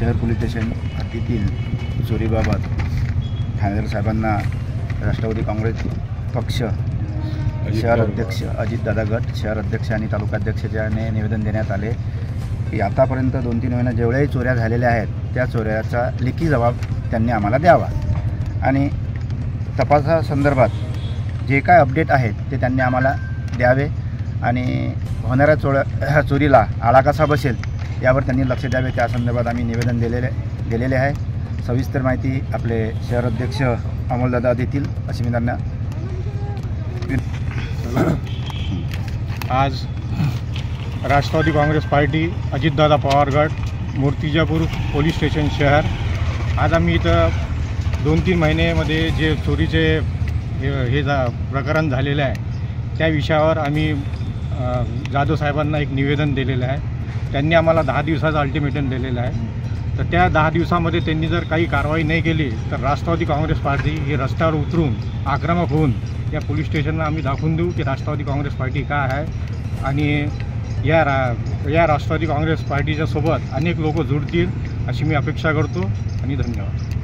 शहर police station हद्दीतील चोरीबाबत ठाणेदार साहेबांना राष्ट्रवादी काँग्रेस पक्ष शहर अध्यक्ष अजितदादा गट शहर अध्यक्ष आणि तालुकाध्यक्षाने निवेदन देण्यात आले की आतापर्यंत 2-3 महिन्यात जेवढ्याही चोऱ्या झालेल्या आहेत त्या चोऱ्याचा लेखी जबाब त्यांनी आम्हाला द्यावा आणि तपासासंदर्भात जे काय अपडेट आहेत ते त्यांनी आम्हाला द्यावे आणि होणाऱ्या चोरीला आळा कसा बसेल यावर त्यांनी लक्ष द्यावे। त्या संदर्भात आम्ही निवेदन दिलेले आहे। सविस्तर माहिती आपले शहर अध्यक्ष अमोलदादा देतील अशी मी त्यांना आज राष्ट्रवादी काँग्रेस पार्टी अजितदादा पवार गट मूर्तिजापूर पोलीस स्टेशन शहर आज आम्ही इथं 2-3 महिन्यामध्ये जे चोरीचे हे प्रकरण झालेले आहे त्या विषयावर आम्ही जाधव साहेबांना एक निवेदन दिलेलं आहे। त्यांनी आम्हाला 10 दिवसाचा अल्टिमेटम दिलेला आहे। तर त्या 10 दिवसामध्ये त्यांनी जर काही कारवाई नाही केली तर राष्ट्रवादी काँग्रेस पार्टी ही रस्त्यावर उतरून आक्रमक होऊन या पोलीस स्टेशनला आम्ही दाखवून देऊ की राष्ट्रवादी काँग्रेस पार्टी काय आहे आणि या राष्ट्रवादी काँग्रेस पार्टीच्या सोबत अनेक लोक जुळतील अशी मी अपेक्षा करतो आणि धन्यवाद।